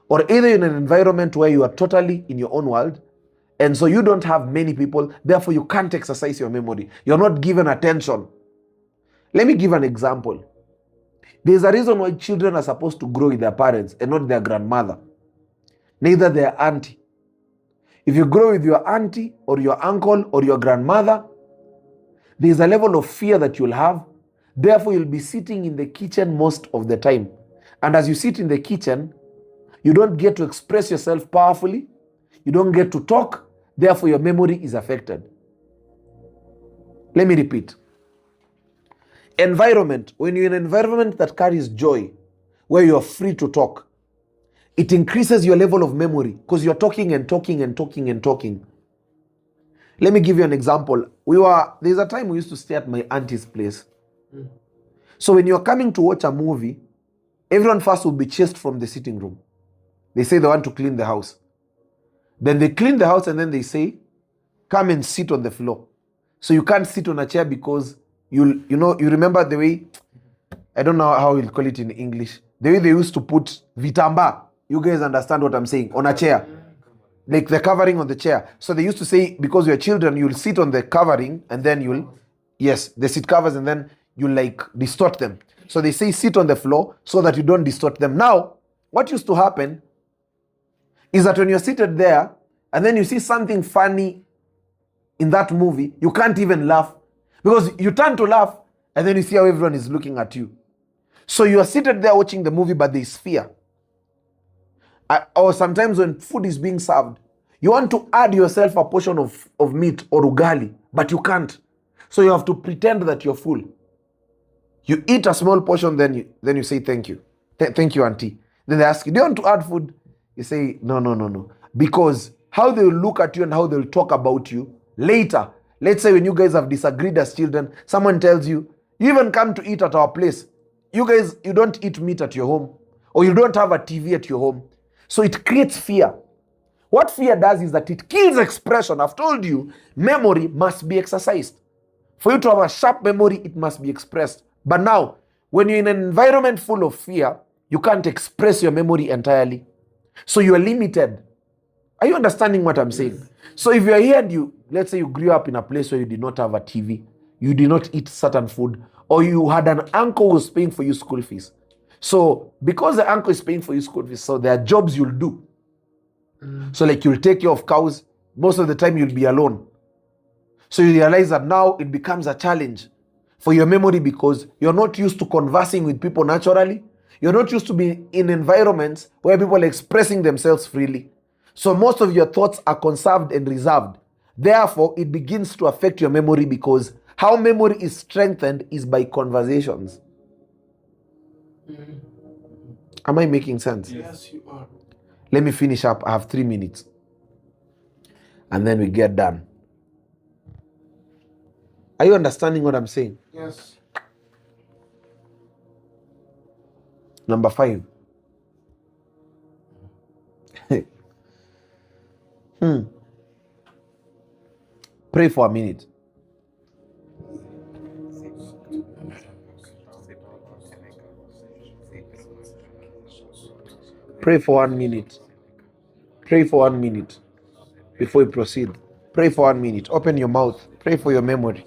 or either you're in an environment where you are totally in your own world, and so you don't have many people, therefore you can't exercise your memory. You're not given attention. Let me give an example. There's a reason why children are supposed to grow with their parents and not their grandmother, neither their auntie. If you grow with your auntie or your uncle or your grandmother, there's a level of fear that you'll have. Therefore, you'll be sitting in the kitchen most of the time. And as you sit in the kitchen, you don't get to express yourself powerfully. You don't get to talk. Therefore, your memory is affected. Let me repeat. Environment. When you're in an environment that carries joy, where you're free to talk, it increases your level of memory because you're talking and talking and talking and talking. Let me give you an example. There's a time we used to stay at my auntie's place. So when you're coming to watch a movie, everyone first will be chased from the sitting room. They say they want to clean the house. Then they clean the house and then they say, come and sit on the floor. So you can't sit on a chair because you remember the way, I don't know how we'll call it in English, the way they used to put vitamba. You guys understand what I'm saying? On a chair. Like the covering on the chair. So they used to say, because you're children, you'll sit on the covering and then the seat covers and then you like distort them. So they say sit on the floor so that you don't distort them. Now, what used to happen is that when you're seated there and then you see something funny in that movie, you can't even laugh because you turn to laugh and then you see how everyone is looking at you. So you are seated there watching the movie, but there's fear. Or sometimes when food is being served, you want to add yourself a portion of meat or ugali, but you can't. So you have to pretend that you're full. You eat a small portion, then you say thank you. Thank you, auntie. Then they ask you, do you want to add food? You say, no. Because how they will look at you and how they will talk about you later. Let's say when you guys have disagreed as children, someone tells you, you even come to eat at our place. You don't eat meat at your home. Or you don't have a TV at your home. So it creates fear. What fear does is that it kills expression. I've told you, memory must be exercised. For you to have a sharp memory, it must be expressed. But now, when you're in an environment full of fear, you can't express your memory entirely. So you are limited. Are you understanding what I'm saying? So if you're here and let's say you grew up in a place where you did not have a TV, you did not eat certain food, or you had an uncle who was paying for you school fees. So because the uncle is paying for you school fees, so there are jobs you'll do. So like you'll take care of cows. Most of the time you'll be alone. So you realize that now it becomes a challenge for your memory because you're not used to conversing with people naturally. You're not used to being in environments where people are expressing themselves freely. So most of your thoughts are conserved and reserved. Therefore, it begins to affect your memory because how memory is strengthened is by conversations. Am I making sense? Yes, you are. Let me finish up. I have 3 minutes. And then we get done. Are you understanding what I'm saying? Yes. Number 5. Pray for a minute. Pray for 1 minute. Pray for 1 minute before we proceed. Pray for 1 minute. Open your mouth. Pray for your memory.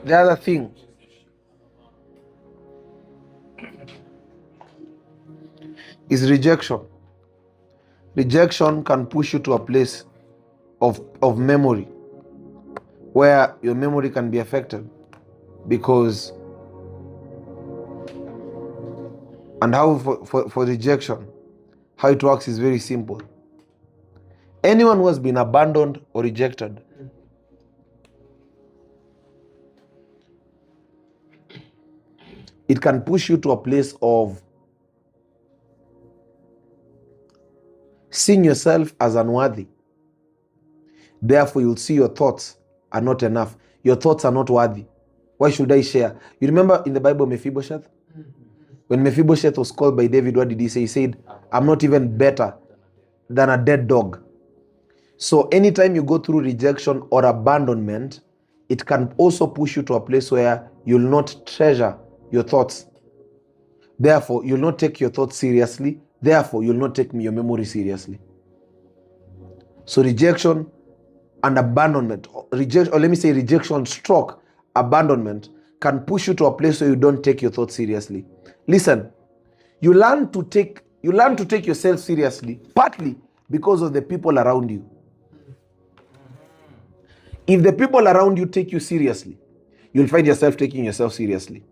The other thing is rejection. Rejection can push you to a place of memory where your memory can be affected because, and how for rejection, how it works is very simple. Anyone who has been abandoned or rejected, it can push you to a place of seeing yourself as unworthy. Therefore, you'll see your thoughts are not enough. Your thoughts are not worthy. Why should I share? You remember in the Bible Mephibosheth? When Mephibosheth was called by David, what did he say? He said, I'm not even better than a dead dog. So anytime you go through rejection or abandonment, it can also push you to a place where you'll not treasure your thoughts. Therefore, you'll not take your thoughts seriously. Therefore, you'll not take your memory seriously. So rejection and abandonment, rejection stroke abandonment can push you to a place where you don't take your thoughts seriously. Listen, you learn to take yourself seriously partly because of the people around you. If the people around you take you seriously, you'll find yourself taking yourself seriously.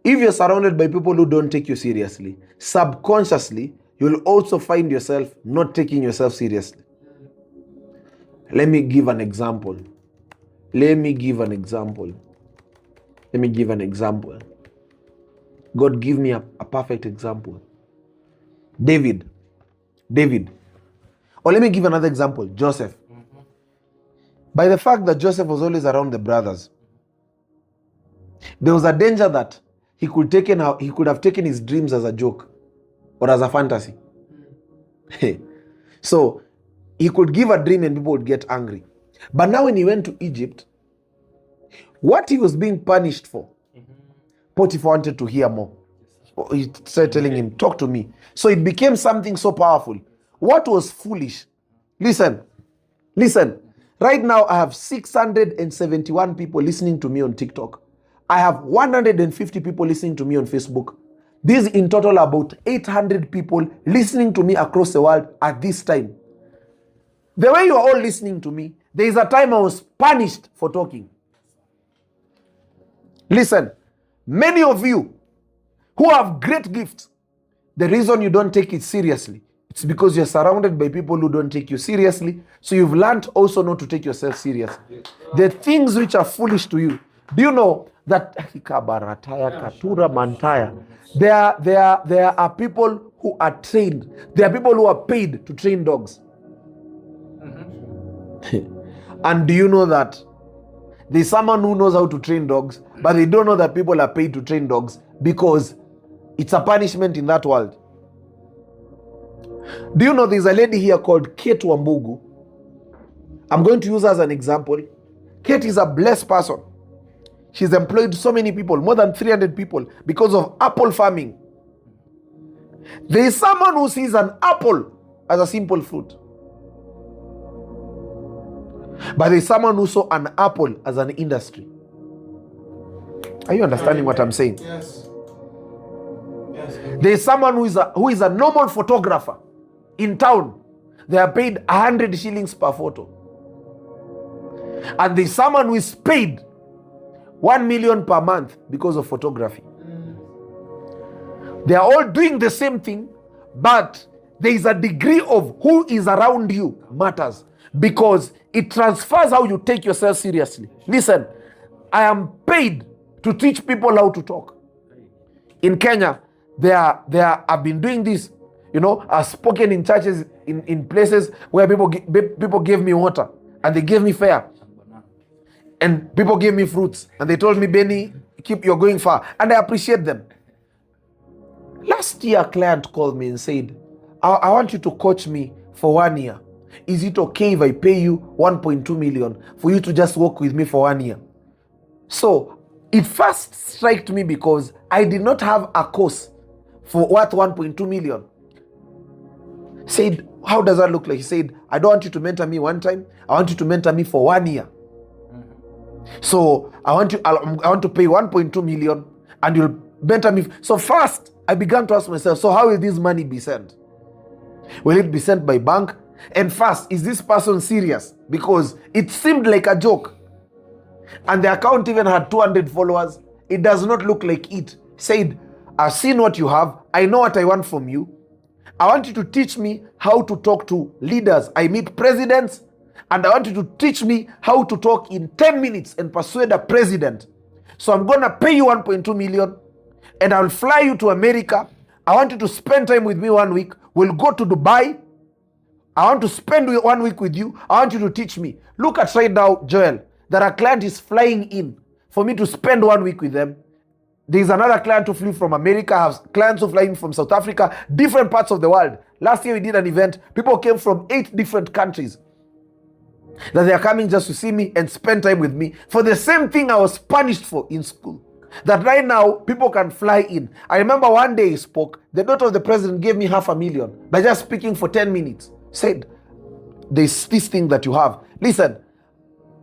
If you're surrounded by people who don't take you seriously, subconsciously, you'll also find yourself not taking yourself seriously. Let me give an example. God, give me a perfect example. David. Or let me give another example. Joseph. By the fact that Joseph was always around the brothers, there was a danger that he could have taken his dreams as a joke or as a fantasy. So he could give a dream and people would get angry. But now when he went to Egypt, what he was being punished for, Potiphar wanted to hear more. He started telling him, talk to me. So it became something so powerful. What was foolish? Listen. Right now I have 671 people listening to me on TikTok. I have 150 people listening to me on Facebook. These in total are about 800 people listening to me across the world at this time. The way you are all listening to me, there is a time I was punished for talking. Listen, many of you who have great gifts, the reason you don't take it seriously, it's because you're surrounded by people who don't take you seriously. So you've learned also not to take yourself seriously. The things which are foolish to you. Do you know that there are people who are trained. There are people who are paid to train dogs. And do you know that there's someone who knows how to train dogs, but they don't know that people are paid to train dogs because it's a punishment in that world. Do you know there's a lady here called Kate Wambugu? I'm going to use her as an example. Kate is a blessed person. She's employed so many people, more than 300 people, because of apple farming. There is someone who sees an apple as a simple fruit. But there is someone who saw an apple as an industry. Are you understanding what I'm saying? Yes. There is someone who is a normal photographer in town. They are paid 100 shillings per photo. And there is someone who is paid 1 million per month because of photography. They are all doing the same thing, but there is a degree of who is around you matters, because it transfers how you take yourself seriously. Listen, I am paid to teach people how to talk. In Kenya, I've been doing this. I've spoken in churches, in places where people gave me water and they gave me fare. And people gave me fruits and they told me, Benny, you're going far. And I appreciate them. Last year, a client called me and said, I want you to coach me for 1 year. Is it okay if I pay you 1.2 million for you to just work with me for 1 year? So it first struck me because I did not have a course for worth 1.2 million. Said, how does that look like? He said, I don't want you to mentor me one time. I want you to mentor me for 1 year. So I want to pay 1.2 million and you'll mentor me. So first, I began to ask myself, so how will this money be sent? Will it be sent by bank? And first, is this person serious? Because it seemed like a joke. And the account even had 200 followers. It does not look like it. Said, I've seen what you have. I know what I want from you. I want you to teach me how to talk to leaders. I meet presidents. And I want you to teach me how to talk in 10 minutes and persuade a president. So I'm going to pay you 1.2 million. And I'll fly you to America. I want you to spend time with me 1 week. We'll go to Dubai. I want to spend 1 week with you. I want you to teach me. Look at right now, Joel, that a client is flying in for me to spend 1 week with them. There's another client who flew from America. I have clients who fly in from South Africa, different parts of the world. Last year we did an event. People came from 8 different countries that they are coming just to see me and spend time with me for the same thing I was punished for in school. That right now, people can fly in. I remember one day he spoke. The daughter of the president gave me $500,000 by just speaking for 10 minutes. Said, there's this thing that you have. Listen,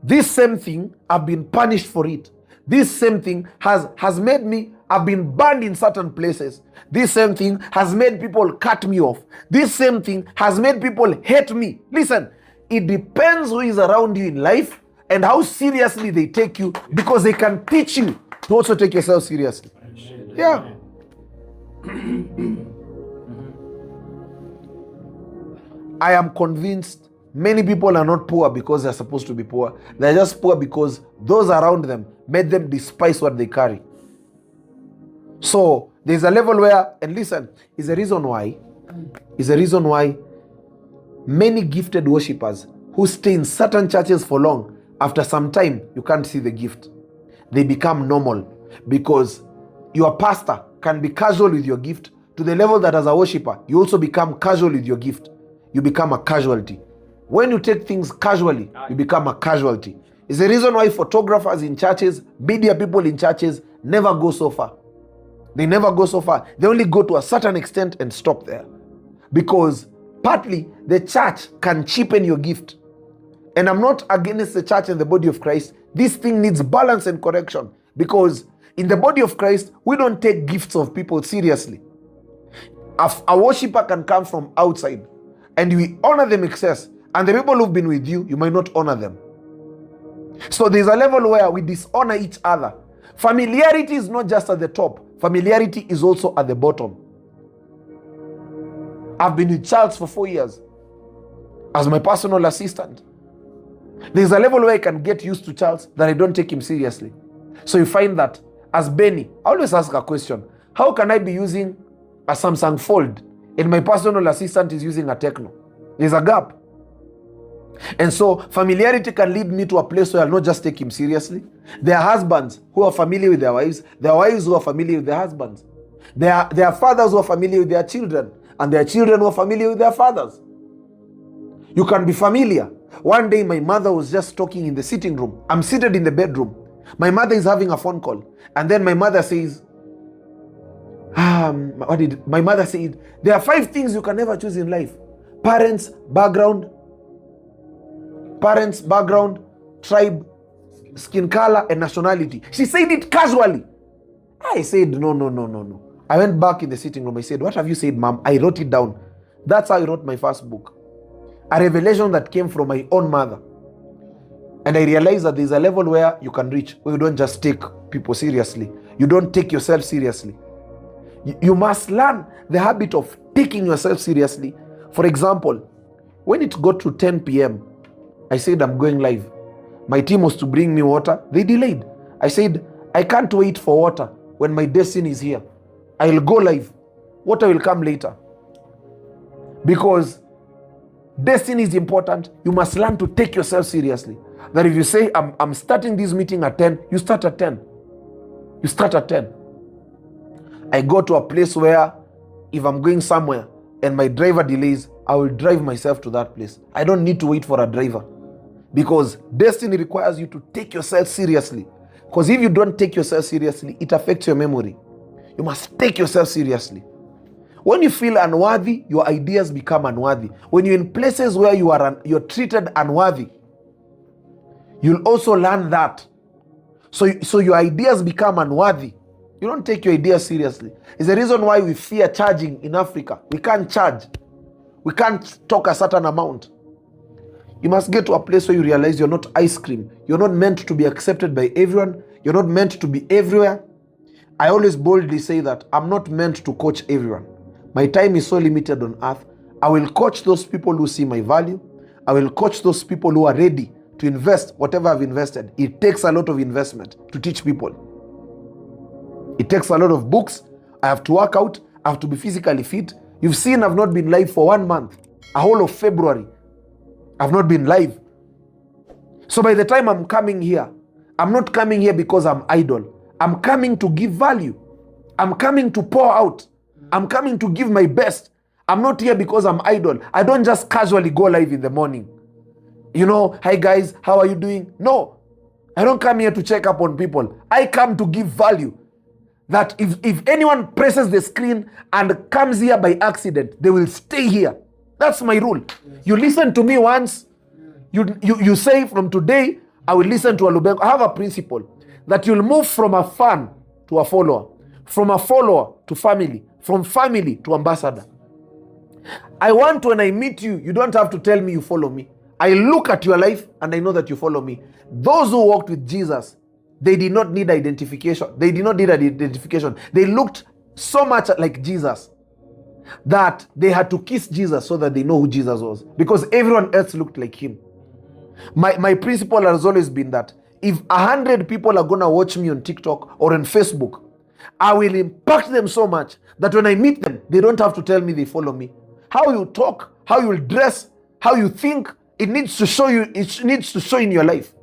this same thing, I've been punished for it. This same thing has made me, I've been banned in certain places. This same thing has made people cut me off. This same thing has made people hate me. Listen, it depends who is around you in life and how seriously they take you, because they can teach you to also take yourself seriously. Yeah. I am convinced many people are not poor because they're supposed to be poor. They're just poor because those around them made them despise what they carry. So there's a level where, and listen, is a reason why many gifted worshippers who stay in certain churches for long, after some time, you can't see the gift. They become normal because your pastor can be casual with your gift to the level that as a worshipper, you also become casual with your gift. You become a casualty. When you take things casually, you become a casualty. It's the reason why photographers in churches, media people in churches never go so far. They never go so far. They only go to a certain extent and stop there. Because partly the church can cheapen your gift. And I'm not against the church and the body of Christ. This thing needs balance and correction. Because in the body of Christ, we don't take gifts of people seriously. A worshiper can come from outside and we honor them excess. And the people who've been with you, you might not honor them. So there's a level where we dishonor each other. Familiarity is not just at the top. Familiarity is also at the bottom. I've been with Charles for 4 years as my personal assistant. There's a level where I can get used to Charles that I don't take him seriously. So you find that as Benny, I always ask a question. How can I be using a Samsung Fold and my personal assistant is using a Tecno? There's a gap. And so familiarity can lead me to a place where I'll not just take him seriously. There are husbands who are familiar with their wives. There are wives who are familiar with their husbands. There are fathers who are familiar with their children. And there are children who are familiar with their fathers. You can be familiar. One day my mother was just talking in the sitting room. I'm seated in the bedroom. My mother is having a phone call. And then my mother says, my mother said, there are 5 things you can never choose in life. Parents, background, tribe, skin color, and nationality. She said it casually. I said, no. I went back in the sitting room. I said, what have you said, mom? I wrote it down. That's how I wrote my first book. A revelation that came from my own mother. And I realized that there's a level where you can reach, where you don't just take people seriously. You don't take yourself seriously. You must learn the habit of taking yourself seriously. For example, when it got to 10 p.m., I said, I'm going live. My team was to bring me water. They delayed. I said, I can't wait for water when my destiny is here. I'll go live. Water will come later. Because destiny is important. You must learn to take yourself seriously. That if you say, I'm starting this meeting at 10, you start at 10. You start at 10. I go to a place where if I'm going somewhere and my driver delays, I will drive myself to that place. I don't need to wait for a driver. Because destiny requires you to take yourself seriously. Because if you don't take yourself seriously, it affects your memory. You must take yourself seriously. When you feel unworthy, your ideas become unworthy. When you're in places where you're treated unworthy, you'll also learn that. So your ideas become unworthy. You don't take your ideas seriously. It's the reason why we fear charging in Africa. We can't charge. We can't talk a certain amount. You must get to a place where you realize you're not ice cream. You're not meant to be accepted by everyone. You're not meant to be everywhere. I always boldly say that I'm not meant to coach everyone. My time is so limited on earth. I will coach those people who see my value. I will coach those people who are ready to invest whatever I've invested. It takes a lot of investment to teach people. It takes a lot of books. I have to work out. I have to be physically fit. You've seen I've not been live for 1 month. A whole of February. I've not been live. So by the time I'm coming here, I'm not coming here because I'm idle. I'm coming to give value. I'm coming to pour out. I'm coming to give my best. I'm not here because I'm idle. I don't just casually go live in the morning. You know, hi guys, how are you doing? No, I don't come here to check up on people. I come to give value. That if anyone presses the screen and comes here by accident, they will stay here. That's my rule. Yes. You listen to me once, you say from today, I will listen to Alubengo. I have a principle that you'll move from a fan to a follower, from a follower to family, from family to ambassador. I want when I meet you, you don't have to tell me you follow me. I look at your life and I know that you follow me. Those who walked with Jesus They did not need identification. They did not need identification. They looked so much like Jesus that they had to kiss Jesus so that they know who Jesus was, because everyone else looked like him. My principle has always been that if 100 people are going to watch me on TikTok or on Facebook, I will impact them so much that when I meet them, they don't have to tell me they follow me. How you talk, how you dress, how you think, it needs to show you, it needs to show in your life.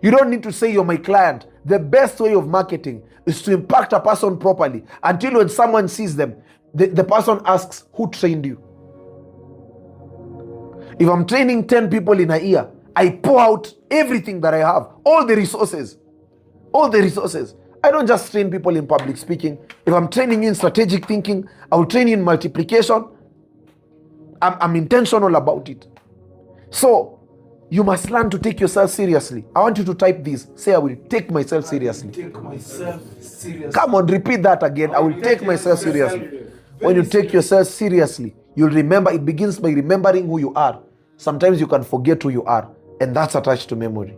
You don't need to say you're my client. The best way of marketing is to impact a person properly until when someone sees them, the person asks, who trained you? If I'm training 10 people in a year, I pour out everything that I have, all the resources. I don't just train people in public speaking. If I'm training you in strategic thinking, I will train you in multiplication. I'm intentional about it. So, you must learn to take yourself seriously. I want you to type this. Say, I will take myself seriously. Take myself seriously. Come on, repeat that again. I will take myself seriously. When you take yourself seriously, you'll remember. It begins by remembering who you are. Sometimes you can forget who you are, and that's attached to memory.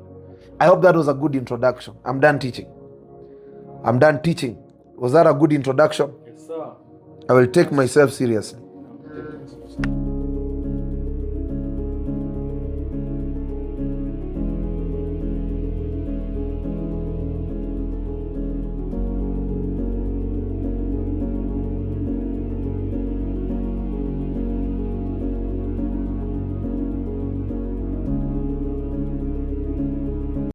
I hope that was a good introduction. I'm done teaching. Was that a good introduction? Yes, sir. I will take myself seriously.